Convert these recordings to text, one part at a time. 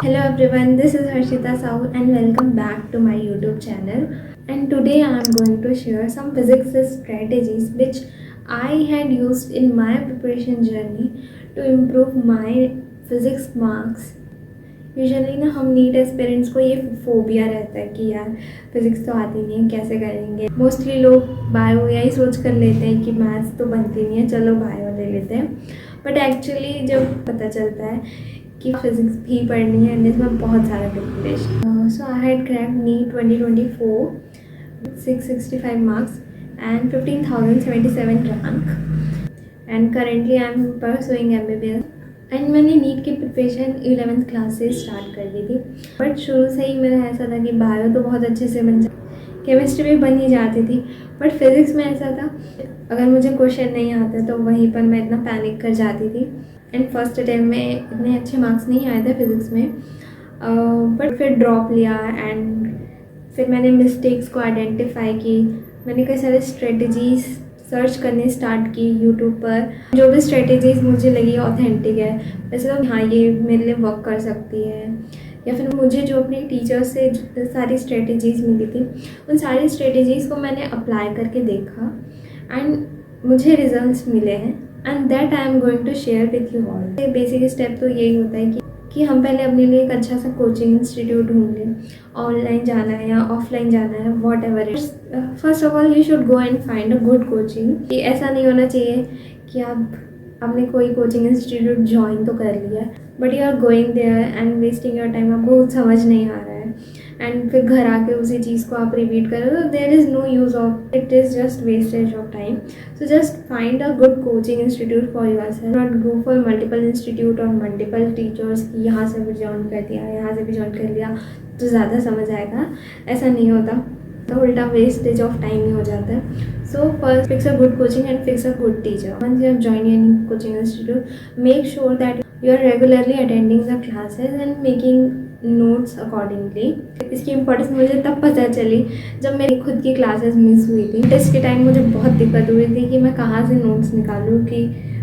Hello everyone, this is Harshita Sahu and welcome back to my YouTube channel. And today I am going to share some physics strategies which I had used in my preparation journey to improve my physics marks. Usually ना हम NEET aspirants को ये phobia रहता है कि यार physics तो आती नहीं है, कैसे करेंगे। मोस्टली लोग बायो यही सोच कर लेते हैं कि मैथ्स तो बनती नहीं है, चलो बायो ले लेते हैं। बट एक्चुअली जब पता चलता है कि फिज़िक्स भी पढ़नी है एंड इसमें बहुत सारा calculation. So I had crack NEET 2024 665 marks and 15,077 rank and currently I am pursuing MBBS। And मैंने नीट की प्रिपरेशन 11th क्लास से स्टार्ट कर दी थी। बट शुरू से ही मेरा ऐसा था कि बायो तो बहुत अच्छे से बन जाती, केमिस्ट्री भी बन ही जाती थी। बट फिज़िक्स में ऐसा था अगर मुझे क्वेश्चन नहीं आता तो वहीं पर मैं इतना पैनिक कर जाती थी। एंड फर्स्ट अटैम्प्ट में इतने अच्छे मार्क्स नहीं आए थे फिज़िक्स में, बट फिर ड्रॉप लिया एंड फिर मैंने मिस्टेक्स को आइडेंटिफाई की। मैंने कई सारे स्ट्रेटजीज सर्च करने स्टार्ट की यूट्यूब पर। जो भी स्ट्रेटजीज मुझे लगी ऑथेंटिक है, वैसे तो हाँ ये मेरे लिए वर्क कर सकती है, या फिर मुझे जो अपने टीचर से सारी स्ट्रेटजीज मिली थी उन सारी स्ट्रेटजीज़ को मैंने अप्लाई करके देखा एंड मुझे रिजल्ट्स मिले हैं and that I am going to share with you all. Basic step तो यही होता है कि हम पहले अपने लिए एक अच्छा सा कोचिंग इंस्टीट्यूट ढूंढ लें। ऑनलाइन जाना है या ऑफलाइन जाना है, what ever its, first of all you should go and find a good coaching. ऐसा नहीं होना चाहिए कि आपने कोई कोचिंग इंस्टीट्यूट ज्वाइन तो कर लिया but you are going there and wasting your time, आपको कुछ समझ नहीं आ रहा है एंड फिर घर आके उसी चीज़ को आप रिपीट करो तो there is no use of it, is just wastage of time. So just find a good coaching institute for yourself, not go for multiple institute और मल्टीपल टीचर्स की यहाँ से भी ज्वाइन कर दिया, यहाँ से भी ज्वाइन कर लिया तो ज़्यादा समझ आएगा। ऐसा नहीं होता, तो उल्टा वेस्टेज ऑफ टाइम ही हो जाता है। So first fix a good coaching and fix a good teacher. Once you have join any coaching institute, make sure that you are regularly attending the classes and making notes accordingly। इसकी importance मुझे तब पता चली जब मेरी खुद की classes miss हुई थी। टेस्ट के टाइम मुझे बहुत दिक्कत हुई थी कि मैं कहाँ से नोट्स निकालूँ कि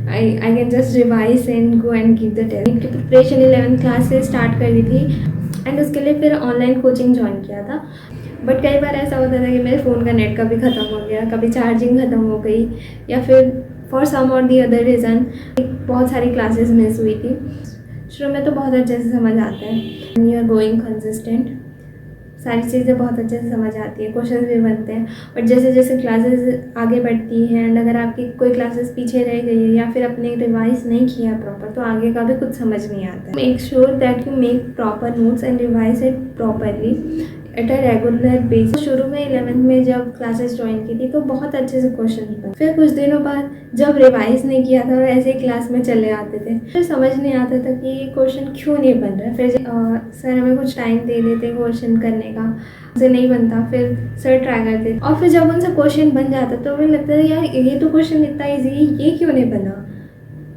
I can just revise and go and give the test. की प्रिपरेशन 11th क्लास से स्टार्ट कर दी थी एंड उसके लिए फिर ऑनलाइन कोचिंग ज्वाइन किया था। बट कई बार ऐसा होता था कि मेरे फ़ोन का नेट कभी ख़त्म हो गया, कभी चार्जिंग ख़त्म हो गई, या फिर फॉर सम और दी अदर रीज़न बहुत सारी क्लासेस मिस हुई थी। शुरू में तो बहुत अच्छे से समझ आता है, यू आर गोइंग कंसिस्टेंट, सारी चीज़ें बहुत अच्छे से समझ आती है, क्वेश्चन भी बनते हैं। बट जैसे जैसे क्लासेस आगे बढ़ती हैं एंड अगर आपकी कोई क्लासेस पीछे रह गई है या फिर आपने रिवाइज नहीं किया प्रॉपर तो आगे का भी कुछ समझ नहीं आता है। Make sure that you make proper notes and revise it properly at a regular basis. शुरू में 11th में जब क्लासेस ज्वाइन की थी तो बहुत अच्छे से क्वेश्चन बने, फिर कुछ दिनों बाद जब रिवाइज नहीं किया था ऐसे ही क्लास में चले आते थे, फिर समझ नहीं आता था कि ये क्वेश्चन क्यों नहीं बन रहा। फिर सर हमें कुछ टाइम दे देते क्वेश्चन करने का, उनसे नहीं बनता फिर सर ट्राई करते और फिर जब उनसे क्वेश्चन बन जाता तो हमें लगता था यार ये तो क्वेश्चन इतना ईजी है, ये क्यों नहीं बना।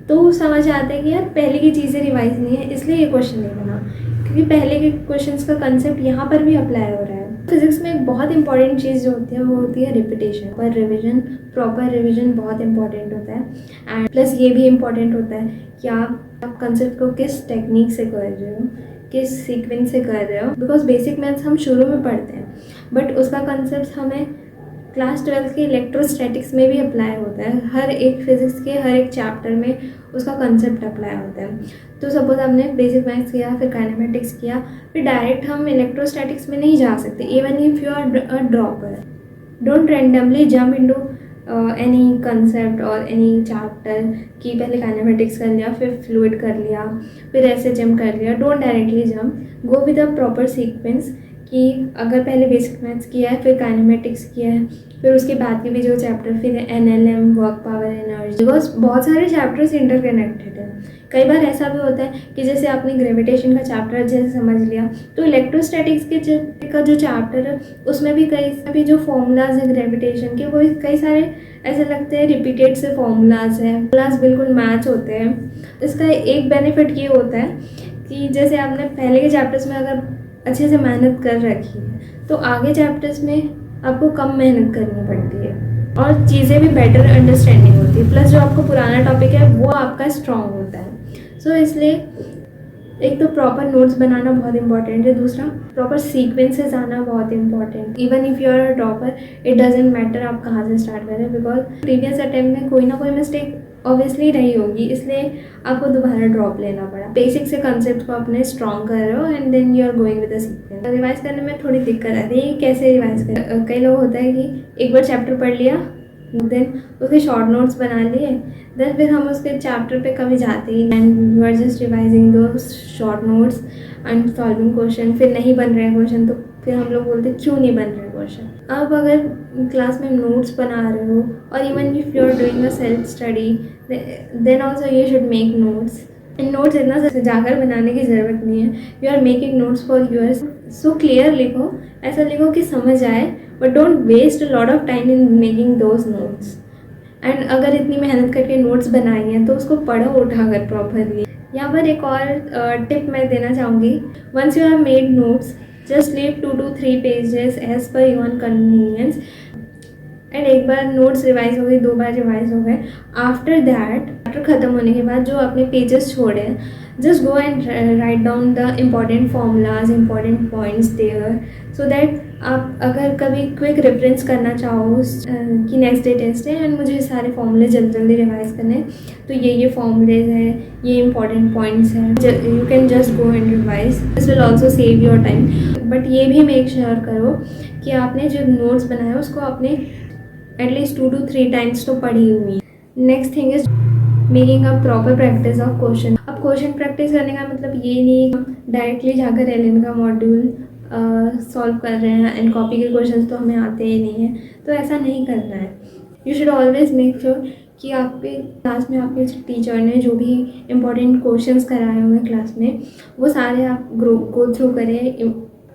तो समझ आता है कि यार पहले की चीज़ें रिवाइज नहीं है इसलिए ये क्वेश्चन नहीं बना, क्योंकि पहले के क्वेश्चंस का कंसेप्ट यहाँ पर भी अप्लाई हो रहा है। फिजिक्स में एक बहुत इंपॉर्टेंट चीज़ जो होती है वो होती है रिपीटेशन। पर रिवीजन, प्रॉपर रिवीजन बहुत इंपॉर्टेंट होता है एंड प्लस ये भी इम्पॉर्टेंट होता है कि आप कंसेप्ट को किस टेक्निक से कर रहे हो, किस सीक्वेंस से कर रहे हो। बिकॉज बेसिक मैथ्स हम शुरू में पढ़ते हैं बट उसका कंसेप्ट हमें क्लास 12 के इलेक्ट्रोस्टैटिक्स में भी अप्लाई होता है। हर एक फिज़िक्स के हर एक चैप्टर में उसका कंसेप्ट अप्लाई होता है। तो सपोज आपने बेसिक मैथ्स किया, फिर काइनेमेटिक्स किया, फिर डायरेक्ट हम इलेक्ट्रोस्टैटिक्स में नहीं जा सकते। Even if you are a dropper, don't randomly jump into any concept और एनी चैप्टर कि पहले काइनेमेटिक्स कर लिया, फिर फ्लूइड कर लिया, फिर ऐसे जंप कर लिया। Don't directly jump, go with a proper sequence कि अगर पहले बेसिक मैथ्स किया है, फिर काइनेमेटिक्स किया है, फिर उसके बाद के भी जो चैप्टर, फिर NLM, work, power, energy, because बहुत सारे चैप्टर्स इंटरकनेक्टेड हैं। कई बार ऐसा भी होता है कि जैसे आपने ग्रेविटेशन का चैप्टर अच्छे से समझ लिया तो इलेक्ट्रोस्टैटिक्स का जो चैप्टर है उसमें भी कई जो फॉर्मूलाज हैं ग्रेविटेशन के, वो कई सारे ऐसे लगते हैं रिपीटेड से फॉर्मूलाज हैं, फॉर्मूलाज बिल्कुल मैच होते हैं। इसका एक बेनिफिट ये होता है कि जैसे आपने पहले के चैप्टर्स में अगर अच्छे से मेहनत कर रखी है तो आगे चैप्टर्स में आपको कम मेहनत करनी पड़ती है और चीज़ें भी बेटर अंडरस्टैंडिंग होती है। प्लस जो आपको पुराना टॉपिक है वो आपका स्ट्रॉन्ग होता है। सो इसलिए एक तो प्रॉपर नोट्स बनाना बहुत इंपॉर्टेंट है, दूसरा प्रॉपर सीक्वेंसेस आना बहुत important. Even if you are a topper, it doesn't matter आप कहाँ से स्टार्ट करें, बिकॉज प्रीवियस अटेम्प्ट में कोई ना कोई मिस्टेक ऑब्वियसली रही होगी, इसलिए आपको दोबारा ड्रॉप लेना पड़ा। बेसिक से कंसेप्ट को अपने स्ट्रॉन्ग कर रहे हो and then you are going with the sequence. Revise करने में थोड़ी दिक्कत आती है, कैसे रिवाइज करें। कई लोग होता है कि एक बार चैप्टर पढ़ लिया, देन उसके शॉर्ट नोट्स बना लिए, देन फिर हम उसके चैप्टर पे कभी जाते ही नहीं, and you are just revising दो short notes and solving question. फिर नहीं बन रहे क्वेश्चन तो फिर हम लोग बोलते क्यों नहीं बन रहे क्वेश्चन। अब अगर क्लास में नोट्स बना रहे हो और even if you are doing a self study, then also you should make notes. Notes इतना जाकर बनाने की ज़रूरत नहीं है, you are making notes for yours. So clear लिखो, ऐसा लिखो कि समझ आए, but don't waste a lot of time in making those notes. And अगर इतनी मेहनत करके नोट्स बनाई हैं तो उसको पढ़ो उठाकर प्रॉपरली। यहाँ पर एक और टिप मैं देना चाहूँगी, once you have made notes, just leave 2 to 3 pages as per your convenience. And एक बार नोट्स रिवाइज हो गए, 2 बार रिवाइज हो गए, आफ्टर दैट चैप्टर ख़त्म होने के बाद जो आपने पेजेस छोड़े, just go and write down the important formulas, important points there, so that आप अगर कभी क्विक रेफरेंस करना चाहो कि नेक्स्ट डे टेस्ट है एंड मुझे सारे फॉर्मूले जल्दी जल्दी रिवाइज करने हैं, तो ये फॉर्मूलेज हैं, ये इंपॉर्टेंट पॉइंट्स हैं, you can just go and revise. This will also save your time. But ये भी मेक श्योर करो कि आपने जो नोट्स बनाए उसको आपने एटलीस्ट 2 to 3 टाइम्स तो पढ़ी हुई है। Next thing is making a proper practice of question. अब क्वेश्चन प्रैक्टिस करने का मतलब ये नहीं डायरेक्टली जाकर एलएन का मॉड्यूल सॉल्व कर रहे हैं एंड कॉपी के क्वेश्चंस तो हमें आते ही नहीं हैं, तो ऐसा नहीं करना है। You should always make sure कि आपके क्लास में आपके टीचर ने जो भी इम्पोर्टेंट क्वेश्चंस कराए हुए क्लास में वो सारे आप गो थ्रू करें,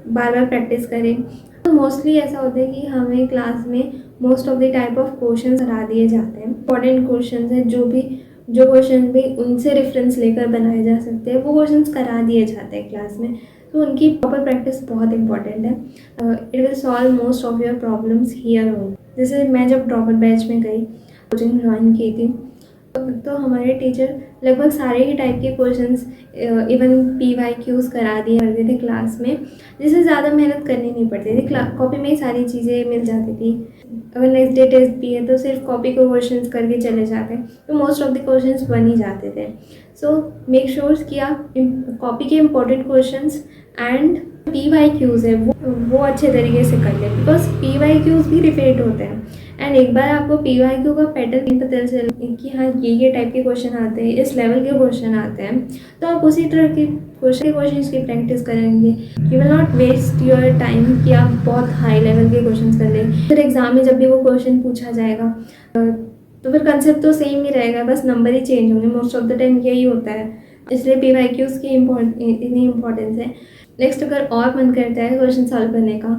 बार बार प्रैक्टिस करें। तो मोस्टली ऐसा होता है कि हमें क्लास में most of the type of questions करा दिए जाते हैं। इंपॉर्टेंट क्वेश्चंस हैं, जो क्वेश्चन भी उनसे रेफरेंस लेकर बनाए जा सकते हैं, वो क्वेश्चंस करा दिए जाते हैं क्लास में, तो उनकी प्रॉपर प्रैक्टिस बहुत इंपॉर्टेंट है। It will solve most of your problems here home. जैसे मैं जब ड्रॉपर बैच में गई, कोचिंग ज्वाइन की थी, तो हमारे टीचर लगभग सारे ही टाइप के क्वेश्चंस, इवन PYQs करा दिए करते थे क्लास में, जिससे ज़्यादा मेहनत करनी नहीं पड़ती थी। कॉपी में ही सारी चीज़ें मिल जाती थी। अगर नेक्स्ट डे टेस्ट भी है तो सिर्फ कॉपी को क्वेश्चंस करके चले जाते, तो मोस्ट ऑफ द क्वेश्चंस बन ही जाते थे। सो मेक श्योर कि आप कॉपी के इम्पोर्टेंट क्वेश्चंस एंड PYQs है वो अच्छे तरीके से कर लें, बिकॉज PYQs भी रिपीट होते हैं। एंड एक बार आपको PYQ का पैटर्न पता चले कि हाँ ये टाइप के क्वेश्चन आते हैं, इस लेवल के क्वेश्चन आते हैं, तो आप उसी तरह के क्वेश्चन की प्रैक्टिस करेंगे। You will not waste your time कि आप बहुत हाई लेवल के क्वेश्चन कर लें, फिर एग्जाम में जब भी वो क्वेश्चन पूछा जाएगा तो फिर कंसेप्ट तो सेम ही रहेगा, बस नंबर ही चेंज होंगे। मोस्ट ऑफ द टाइम यही होता है, इसलिए PYQs की इतनी इम्पोर्टेंस है। नेक्स्ट, अगर और मन करता है क्वेश्चन सॉल्व करने का,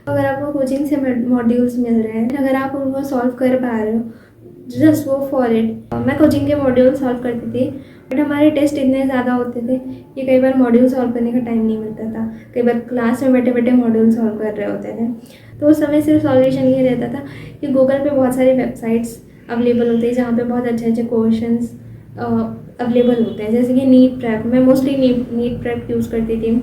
अगर आपको कोचिंग से मॉड्यूल्स मिल रहे हैं, अगर आप उनको सॉल्व कर पा रहे हो, जस्ट गो फॉर इट। मैं कोचिंग के मॉड्यूल सॉल्व करती थी, बट हमारे टेस्ट इतने ज़्यादा होते थे कि कई बार मॉड्यूल सॉल्व करने का टाइम नहीं मिलता था। कई बार क्लास में बैठे बैठे मॉड्यूल सॉल्व कर रहे होते थे, तो उस समय सिर्फ सॉल्यूशन ये रहता था कि गूगल पे बहुत सारी वेबसाइट्स अवेलेबल होती है जहाँ पे बहुत अच्छे अच्छे क्वेश्चंस अवेलेबल होते हैं। जैसे कि नीट प्रेप, मैं मोस्टली नीट प्रेप यूज़ करती थी,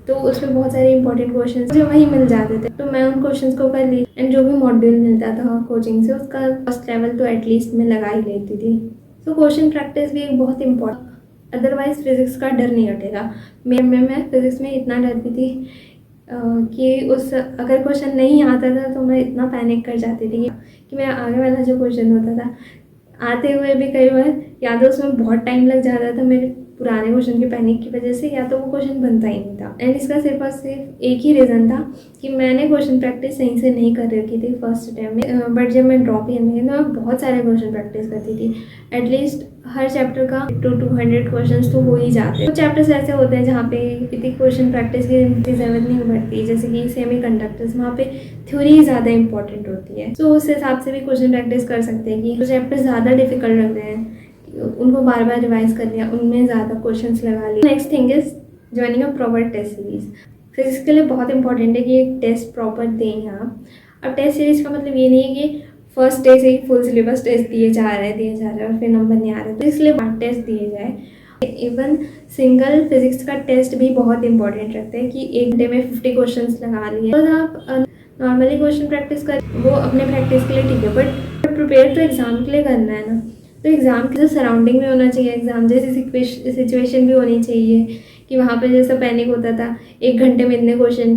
तो उसमें बहुत सारे इंपॉर्टेंट क्वेश्चंस जो वहीं मिल जाते थे, तो मैं उन क्वेश्चंस को कर ली एंड जो भी मॉड्यूल मिलता था कोचिंग से उसका फर्स्ट लेवल तो एटलीस्ट मैं लगा ही लेती थी। तो क्वेश्चन प्रैक्टिस भी एक बहुत इंपॉर्टेंट, अदरवाइज फिज़िक्स का डर नहीं हटेगा। मैं फिज़िक्स में इतना डरती थी कि अगर क्वेश्चन नहीं आता था तो मैं इतना पैनिक कर जाती थी कि मेरा आगे वाला जो क्वेश्चन होता था आते हुए भी कई बार या तो उसमें बहुत टाइम लग जाता था मेरे पुराने क्वेश्चन के पैनिक की वजह से, या तो वो क्वेश्चन बनता ही नहीं था। एंड इसका सिर्फ और सिर्फ एक ही रीज़न था कि मैंने क्वेश्चन प्रैक्टिस सही से नहीं कर रखी थी फर्स्ट टाइम में। बट जब मैं ड्रॉप ईयर में तो मैं बहुत सारे क्वेश्चन प्रैक्टिस करती थी। एटलीस्ट हर चैप्टर का 200 क्वेश्चन तो हो ही जाते हैं। कुछ चैप्टर्स ऐसे होते हैं जहाँ पे इतनी क्वेश्चन प्रैक्टिस की ज़रूरत नहीं पड़ती, जैसे कि सेमीकंडक्टर्स, वहाँ पे थ्योरी ज़्यादा इंपॉर्टेंट होती है। तो उस हिसाब से भी क्वेश्चन प्रैक्टिस कर सकते हैं कि जो चैप्टर ज़्यादा डिफिकल्ट लगते हैं उनको बार बार रिवाइज कर लिया, उनमें ज़्यादा क्वेश्चंस लगा लिए। Next thing is joining a proper test series. Physics के लिए बहुत इंपॉर्टेंट है कि एक टेस्ट प्रॉपर दें आप। अब टेस्ट सीरीज का मतलब ये नहीं है कि फर्स्ट डे से ही फुल सिलेबस टेस्ट दिए जा रहे हैं और फिर नंबर नहीं आ रहे, तो इसलिए टेस्ट दिए जाए। इवन सिंगल फिजिक्स का टेस्ट भी बहुत इंपॉर्टेंट रखते हैं कि एक घंटे में 50 क्वेश्चंस लगा लिए। तो आप नॉर्मली क्वेश्चन प्रैक्टिस कर, वो अपने प्रैक्टिस के लिए ठीक है, बट प्रिपेयर तो एग्ज़ाम के लिए करना है ना। तो एग्ज़ाम की जो सराउंडिंग भी होना चाहिए, एग्ज़ाम जैसी सिचुएशन भी होनी चाहिए कि वहाँ पे जैसा पैनिक होता था, एक घंटे में इतने क्वेश्चन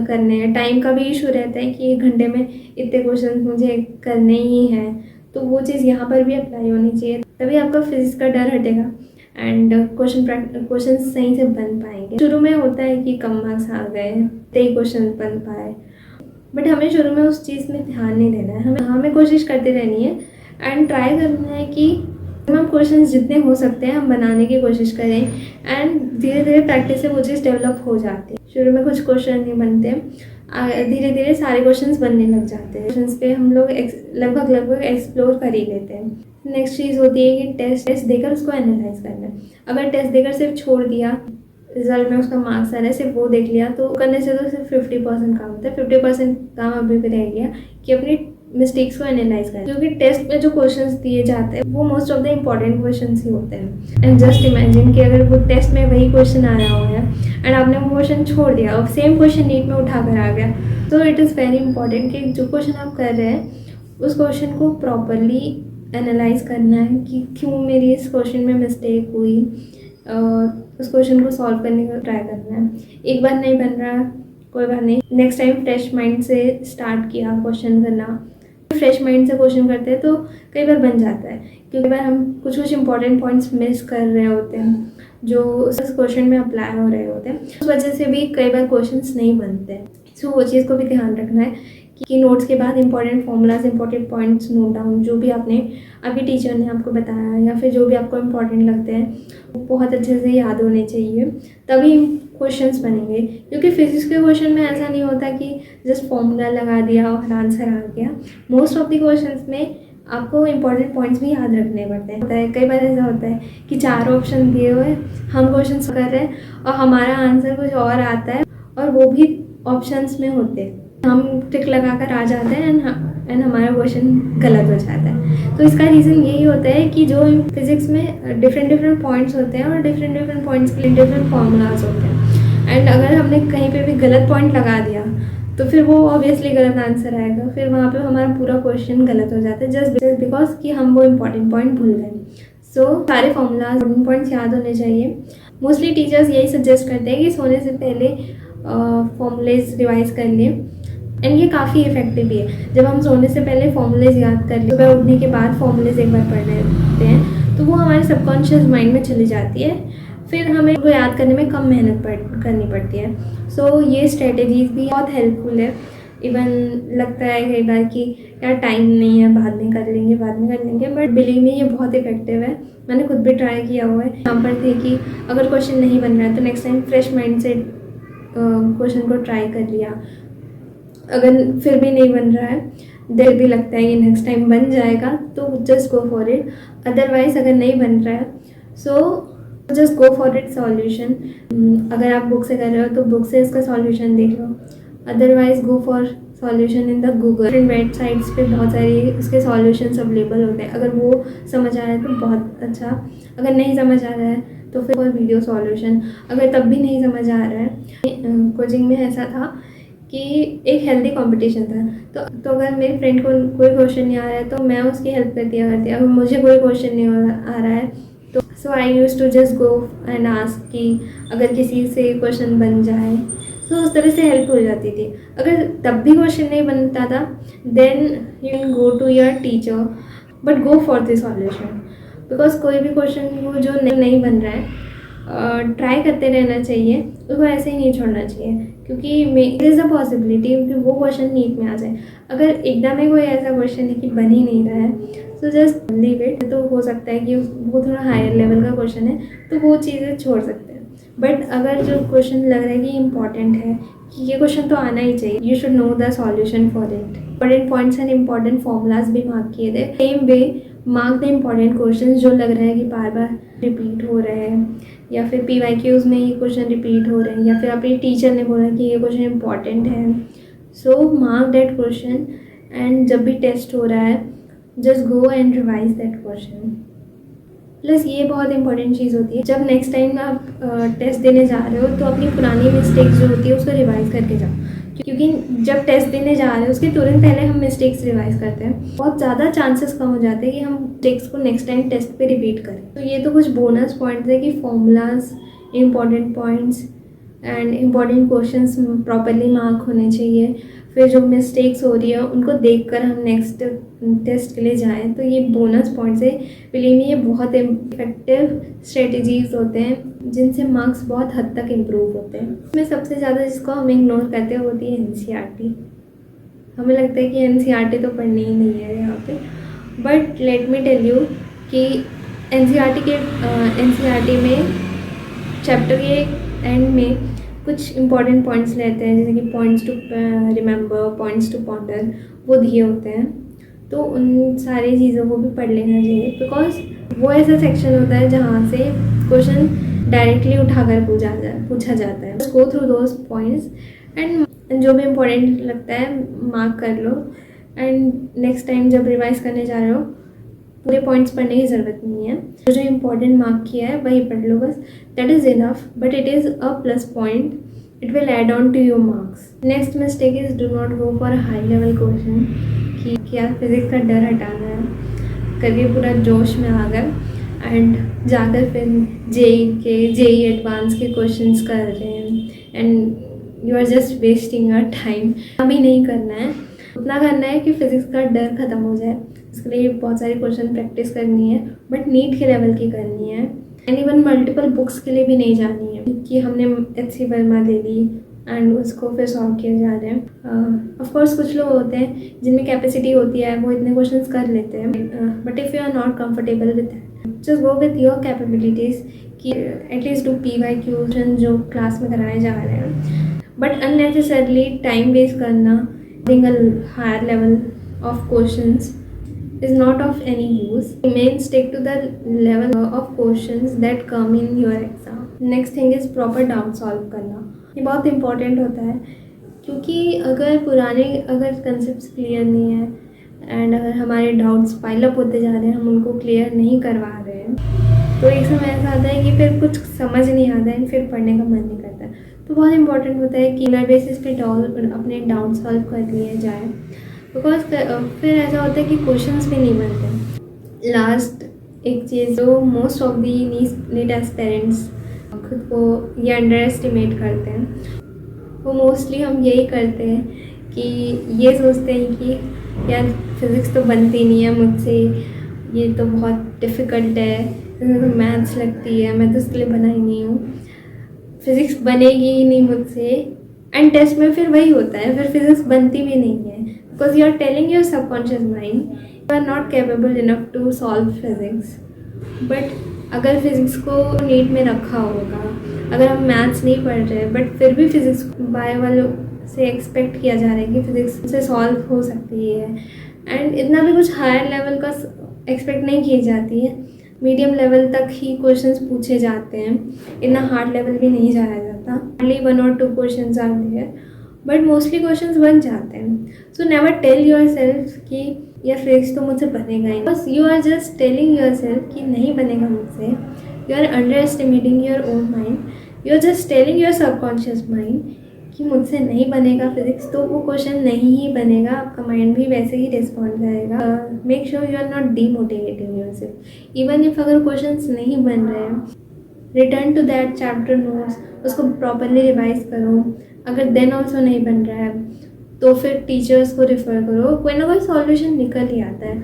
करने हैं। टाइम का भी इशू रहता है कि एक घंटे में इतने क्वेश्चन मुझे करने ही हैं, तो वो चीज़ यहाँ पर भी अप्लाई होनी चाहिए, तभी आपका फिजिक्स का डर हटेगा एंड क्वेश्चन सही से बन पाएंगे। शुरू में होता है कि कम मार्क्स आ गए, 23 क्वेश्चन बन पाए, बट हमें शुरू में उस चीज़ में ध्यान नहीं देना है। हमें कोशिश करते रहनी है एंड ट्राई करना है कि हम क्वेश्चंस जितने हो सकते हैं हम बनाने की कोशिश करें एंड धीरे धीरे प्रैक्टिस से वो चीज़ डेवलप हो जाती है। शुरू में कुछ क्वेश्चन नहीं बनते, धीरे धीरे सारे क्वेश्चंस बनने लग जाते हैं। क्वेश्चंस पे हम लोग लगभग एक्सप्लोर कर ही लेते हैं। नेक्स्ट चीज़ होती है कि टेस्ट देकर उसको एनालाइज करना है। अगर टेस्ट देकर सिर्फ छोड़ दिया, रिजल्ट में उसका मार्क्स आ रहा है, सिर्फ वो देख लिया, तो करने से तो सिर्फ 50% काम होता है। 50% काम अभी भी रह गया कि अपनी मिस्टेक्स को एनालाइज करें, क्योंकि टेस्ट में जो क्वेश्चंस दिए जाते हैं वो most of the important questions ही होते हैं। एंड जस्ट इमेजिन कि अगर वो टेस्ट में वही क्वेश्चन आ रहा हो एंड आपने वो क्वेश्चन छोड़ दिया और सेम क्वेश्चन नीट में उठा कर आ गया, तो इट इज़ वेरी इंपॉर्टेंट कि जो क्वेश्चन आप कर रहे हैं उस क्वेश्चन को प्रॉपरली एनालाइज करना है कि क्यों मेरी इस क्वेश्चन में मिस्टेक हुई, उस क्वेश्चन को सॉल्व करने का ट्राई करना है। एक बार नहीं बन रहा, कोई बात नहीं, नेक्स्ट टाइम फ्रेश माइंड से स्टार्ट किया क्वेश्चन करना। फ्रेश माइंड से क्वेश्चन करते हैं तो कई बार बन जाता है, क्योंकि बार हम कुछ इंपॉर्टेंट पॉइंट्स मिस कर रहे होते हैं जो उस क्वेश्चन में अप्लाई हो रहे होते हैं, उस वजह से भी कई बार क्वेश्चंस नहीं बनते हैं। सो वो चीज़ को भी ध्यान रखना है कि नोट्स के बाद important formulas, important points note down, जो भी आपने अभी टीचर ने आपको बताया या फिर जो भी आपको इम्पॉर्टेंट लगते हैं वो बहुत अच्छे से याद होने चाहिए, तभी क्वेश्चंस बनेंगे। क्योंकि फिजिक्स के क्वेश्चन में ऐसा नहीं होता कि जस्ट फॉर्मूला लगा दिया और आंसर आ गया। मोस्ट ऑफ द क्वेश्चंस में आपको इंपॉर्टेंट पॉइंट्स भी याद रखने पड़ते हैं। कई बार ऐसा होता है कि 4 ऑप्शन दिए हुए हम क्वेश्चन कर रहे हैं और हमारा आंसर कुछ और आता है, और वो भी ऑप्शंस में होते हैं, हम टिक लगा कर आ जाते हैं एंड हमारा क्वेश्चन गलत हो जाता है। तो इसका रीज़न यही होता है कि जो फिजिक्स में डिफरेंट पॉइंट्स होते हैं और डिफरेंट पॉइंट्स के लिए डिफरेंट फार्मूलाज होते हैं, एंड अगर हमने कहीं पे भी गलत पॉइंट लगा दिया तो फिर वो ऑब्वियसली गलत आंसर आएगा, फिर वहाँ पे हमारा पूरा क्वेश्चन गलत हो जाता है जस्ट बिकॉज कि हम वो इम्पॉर्टेंट पॉइंट भूल गए। सो सारे फॉर्मूलाज, इम्पॉर्टेंट पॉइंट्स याद होने चाहिए। मोस्टली टीचर्स यही सजेस्ट करते हैं कि सोने से पहले फॉर्मूलेज रिवाइज कर लें, एंड ये काफ़ी इफेक्टिव भी है। जब हम सोने से पहले फॉर्मूलेज याद कर लें, सुबह उठने के बाद फॉर्मूलेज एक बार पढ़ लेते हैं, तो वो हमारे सबकॉन्शियस माइंड में चली जाती है, फिर हमें वो याद करने में कम मेहनत करनी पड़ती है। सो ये स्ट्रेटजीज भी बहुत हेल्पफुल है। इवन लगता है कई बार कि यार टाइम नहीं है, बाद में कर लेंगे, बट बिलीव मी ये बहुत इफेक्टिव है। मैंने खुद भी ट्राई किया हुआ है। यहाँ पर थे कि अगर क्वेश्चन नहीं बन रहा है तो नेक्स्ट टाइम फ्रेश माइंड से क्वेश्चन को ट्राई कर लिया, अगर फिर भी नहीं बन रहा है, देर भी लगता है कि नेक्स्ट टाइम बन जाएगा, तो just go for it. Otherwise अगर नहीं बन रहा है so just go for it solution. अगर आप बुक से कर रहे हो तो बुक से इसका सॉल्यूशन देख लो, otherwise go for solution in the Google. Websites पे बहुत सारे इसके सॉल्यूशंस अवेलेबल होते हैं, अगर वो समझ आ रहा है तो बहुत अच्छा, अगर नहीं समझ आ रहा है तो फिर वीडियो सॉल्यूशन। अगर तब भी नहीं समझ आ रहा है, कोचिंग में ऐसा था कि एक हेल्दी कंपटीशन था, तो अगर मेरी फ्रेंड को कोई क्वेश्चन नहीं आ रहा है तो मैं उसकी हेल्प कर दिया करती, अगर मुझे कोई क्वेश्चन नहीं आ रहा है तो so I use to just go and ask कि अगर किसी से क्वेश्चन बन जाए, तो उस तरह से हेल्प हो जाती थी। अगर तब भी क्वेश्चन नहीं बनता था then you can go to your teacher, but go for the solution, because कोई भी क्वेश्चन वो जो नहीं बन रहा है ट्राई करते रहना चाहिए, उसको ऐसे ही नहीं छोड़ना चाहिए, क्योंकि देयर इज़ अ पॉसिबिलिटी कि वो क्वेश्चन नीट में आ जाए। अगर एकदम में कोई ऐसा क्वेश्चन है कि बन ही नहीं रहा है तो जस्ट लीव इट। तो हो सकता है कि वो थोड़ा हायर लेवल का क्वेश्चन है तो वो चीज़ें छोड़ सकते हैं, बट अगर जो क्वेश्चन लग रहा है कि इम्पॉर्टेंट है, कि ये क्वेश्चन तो आना ही चाहिए, you should know the solution for it. Important points and important formulas भी मार्क किए थे। Same way mark the important question जो लग रहा है कि बार बार रिपीट हो रहे हैं, या फिर PYQs में ये क्वेश्चन रिपीट हो रहे हैं, या फिर अपनी टीचर ने बोला कि ये क्वेश्चन इंपॉर्टेंट है, सो मार्क दैट क्वेश्चन, एंड जब भी टेस्ट हो रहा है just go and revise that question. Plus ये बहुत इंपॉर्टेंट चीज़ होती है, जब नेक्स्ट टाइम आप टेस्ट देने जा रहे हो तो अपनी पुरानी मिस्टेक्स जो होती है उसको रिवाइज़ करके जाओ, क्योंकि जब टेस्ट देने जा रहे हैं उसके तुरंत पहले हम मिस्टेक्स रिवाइज करते हैं, बहुत ज़्यादा चांसेस कम हो जाते हैं कि हम मिस्टेक्स को नेक्स्ट टाइम टेस्ट पे रिपीट करें। तो ये तो कुछ बोनस पॉइंट्स है कि formulas, important points and important questions properly mark होने चाहिए। फिर जो मिस्टेक्स हो रही है उनको देखकर हम नेक्स्ट टेस्ट के लिए जाएं, तो ये बोनस पॉइंट्स है। बिलीव मी, ये बहुत इफेक्टिव स्ट्रेटजीज होते हैं जिनसे मार्क्स बहुत हद तक इम्प्रूव होते हैं। इसमें सबसे ज़्यादा जिसको हम इग्नोर करते हैं होती है एनसीईआरटी। हमें लगता है कि एनसीईआरटी तो पढ़नी ही नहीं है यहाँ पे, but let me tell you कि एनसीईआरटी में चैप्टर के एंड में कुछ इंपॉर्टेंट पॉइंट्स रहते हैं, जैसे कि points to remember, points to ponder, वो दिए होते हैं। तो उन सारी चीज़ों को भी पढ़ लेना चाहिए, बिकॉज वो ऐसा सेक्शन होता है जहाँ से क्वेश्चन डायरेक्टली उठाकर पूछा जाता है। Go through those points and जो भी इम्पोर्टेंट लगता है मार्क कर लो, एंड नेक्स्ट टाइम जब रिवाइज करने जा रहे हो पूरे पॉइंट्स पढ़ने की ज़रूरत नहीं है, जो इम्पोर्टेंट मार्क किया है वही पढ़ लो बस, that is enough, but it is a plus point, it will add on to your marks. Next mistake is do not go for high level question कि क्या फिजिक्स का डर हटाना है करके पूरा जोश में आ गए एंड जाकर फिर जेई एडवांस के क्वेश्चंस कर रहे हैं and you are just wasting your time. अभी नहीं करना है, उतना करना है कि फिजिक्स का डर ख़त्म हो जाए। इसके लिए बहुत सारे क्वेश्चन प्रैक्टिस करनी है, बट नीट के लेवल की करनी है, एंड इवन मल्टीपल बुक्स के लिए भी नहीं जानी है कि हमने एच.सी. वर्मा ले ली एंड उसको फिर सॉल्व किए जा रहे हैं। ऑफ कोर्स कुछ लोग होते हैं जिनमें कैपेसिटी होती है, वो इतने क्वेश्चंस कर लेते हैं, but if you are not comfortable with that, just go with your capabilities कि एटलीस्ट डू PYQ जो क्लास में कराए जा रहे हैं, बट अननेसेसरली टाइम वेस्ट करना being a higher level of questions is not of any use. Remain stick to the level of questions that come in your exam. Next thing is proper doubt solve करना, ये बहुत important होता है, क्योंकि अगर concept clear नहीं है and अगर हमारे डाउट्स पाइल अप होते जा रहे हैं, हम उनको क्लियर नहीं करवा रहे हैं, तो एक समय ऐसा आता है कि फिर कुछ समझ नहीं आता है, फिर पढ़ने का मन नहीं करता है। तो बहुत इंपॉर्टेंट होता है कि रेगुलर बेसिस पे अपने डाउट सॉल्व कर लिए जाए, बिकॉज फिर ऐसा होता है कि क्वेश्चंस भी नहीं बनते। लास्ट एक चीज़ जो most of the NEET aspirants खुद को ये अंडर एस्टिमेट करते हैं, वो मोस्टली हम यही करते हैं कि ये सोचते हैं कि यार फिज़िक्स तो बनती नहीं है मुझसे, ये तो बहुत डिफ़िकल्ट है, इसमें तो मैथ्स लगती है, मैं तो इसके लिए बना ही नहीं हूँ, फिज़िक्स बनेगी ही नहीं मुझसे, एंड टेस्ट में फिर वही होता है, फिर फिज़िक्स बनती भी नहीं है, because you are telling your subconscious mind you are not capable enough to solve physics. But अगर फिज़िक्स को नीट में रखा होगा, अगर हम मैथ्स नहीं पढ़ रहे बट फिर भी फिज़िक्स बायो वालों से एक्सपेक्ट किया जा रहा है कि फिज़िक्स से सॉल्व हो सकती है, एंड इतना भी कुछ हायर लेवल का एक्सपेक्ट नहीं की जाती है, मीडियम लेवल तक ही क्वेश्चंस पूछे जाते हैं, इतना हार्ड लेवल भी नहीं जाया जाता, only 1 or 2 questions are there, but mostly questions बन जाते हैं। So never tell yourself कि यार फिजिक्स तो मुझसे बनेगा ही, बस you are just telling yourself कि नहीं बनेगा मुझसे, you are underestimating your own mind, you are just telling your subconscious mind कि मुझसे नहीं बनेगा फिजिक्स, तो वो क्वेश्चन नहीं ही बनेगा, आपका माइंड भी वैसे ही रिस्पॉन्ड करेगा। Make sure you are not demotivating yourself, even if अगर क्वेश्चंस नहीं बन रहे हैं, return to that chapter notes, उसको प्रॉपरली रिवाइज करो, अगर देन ऑल्सो नहीं बन रहा है तो फिर टीचर्स को रिफ़र करो, कोई ना कोई सॉल्यूशन निकल ही आता है।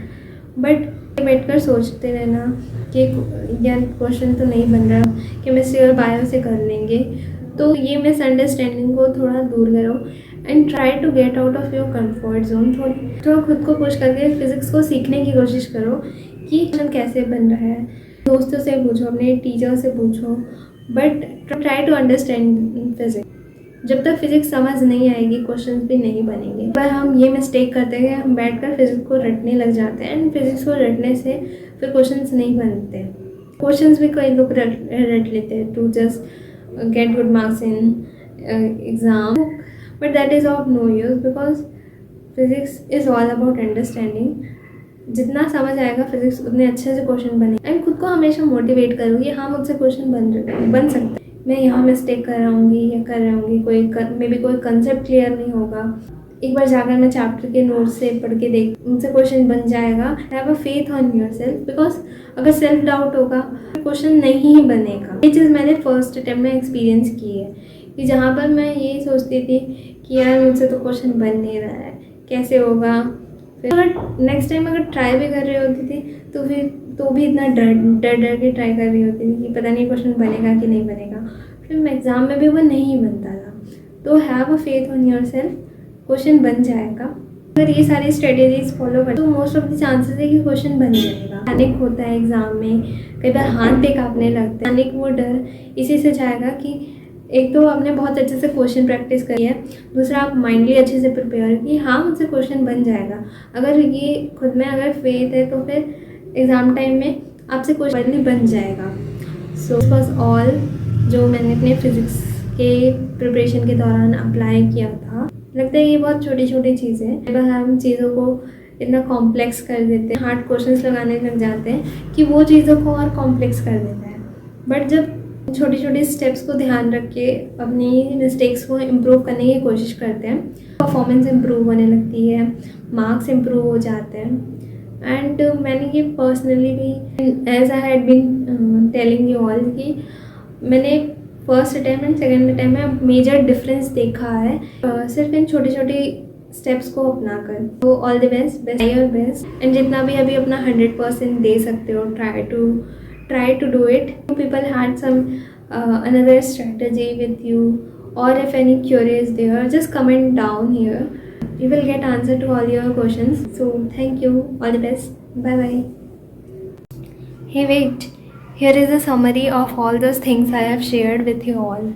बट बैठकर सोचते रहना कि यार क्वेश्चन तो नहीं बन रहा, केमिस्ट्री और बायो से कर लेंगे, तो ये मिसअंडरस्टैंडिंग को थोड़ा दूर करो and try to get out of your comfort zone. थोड़ा खुद को पुश करके फिज़िक्स को सीखने की कोशिश करो कि क्वेश्चन कैसे बन रहा है, दोस्तों से पूछो, अपने टीचर से पूछो, but try to understand physics. जब तक फिज़िक्स समझ नहीं आएगी क्वेश्चंस भी नहीं बनेंगे। पर हम ये मिस्टेक करते हैं, हम बैठकर फिज़िक्स को रटने लग जाते हैं, एंड फिज़िक्स को रटने से फिर क्वेश्चंस नहीं बनते। क्वेश्चंस भी कई लोग रट लेते हैं to just get good marks in exam, but that is of no use, because physics is all about understanding जितना समझ आएगा फिजिक्स उतने अच्छे से क्वेश्चन बने। एंड खुद को हमेशा मोटिवेट करो कि हाँ मुझसे क्वेश्चन बन सकते हैं, मैं यहाँ मिस्टेक कर रहा हूँगी या कर रहा हूँगी, मे बी कोई कंसेप्ट क्लियर नहीं होगा, एक बार जाकर मैं चैप्टर के नोट से पढ़ के देख, उनसे क्वेश्चन बन जाएगा। Have a faith on your self, because अगर सेल्फ डाउट होगा क्वेश्चन नहीं ही बनेगा। ये चीज़ मैंने फर्स्ट अटेम्प्ट में एक्सपीरियंस की है कि जहाँ पर मैं यही सोचती थी कि यार मुझसे तो क्वेश्चन बन नहीं रहा है, कैसे होगा। फिर अगर नेक्स्ट टाइम अगर ट्राई भी कर रही होती थी तो भी इतना डर के ट्राई कर रही होती थी कि पता नहीं क्वेश्चन बनेगा कि नहीं बनेगा। फिर एग्ज़ाम में भी वो नहीं बनता था। तो have a faith on your self, question बन जाएगा। अगर ये सारी स्ट्रेटेजीज फॉलो करें तो मोस्ट ऑफ द चांसेस है कि क्वेश्चन बन जाएगा। पैनिक होता है एग्ज़ाम में, कई बार हाथ पे कांपने लगता है। पैनिक वो डर इसी से जाएगा कि एक तो आपने बहुत अच्छे से क्वेश्चन प्रैक्टिस करी है, दूसरा आप माइंडली अच्छे से प्रिपेयर कि हाँ मुझसे क्वेश्चन बन जाएगा। अगर ये खुद में अगर फेथ है तो फिर एग्ज़ाम टाइम में आपसे क्वेश्चन बन जाएगा। सो दिस वाज ऑल जो मैंने अपने फिज़िक्स के प्रिपरेशन के दौरान अप्लाई किया था। लगता है ये बहुत छोटी छोटी चीज़ें हैं, पर हम चीज़ों को इतना कॉम्प्लेक्स कर देते हैं, हार्ड क्वेश्चंस लगाने लग जाते हैं कि वो चीज़ों को और कॉम्प्लेक्स कर देता है। बट जब छोटी छोटी स्टेप्स को ध्यान रख के अपनी मिस्टेक्स को इम्प्रूव करने की कोशिश करते हैं, परफॉर्मेंस इम्प्रूव होने लगती है, मार्क्स इम्प्रूव हो जाते हैं। एंड मैंने ये पर्सनली भी as I had been telling you all कि मैंने first attempt and second attempt में मेजर डिफरेंस देखा है सिर्फ इन छोटी छोटी स्टेप्स को अपना कर। तो all the best your best, and जितना भी अभी अपना 100% दे सकते हो, try to do it. If people had some another strategy with you, or if any query is there, just comment down here. You will get answer to all your questions. So thank you, all the best, bye bye. Hey wait, here is a summary of all those things I have shared with you all.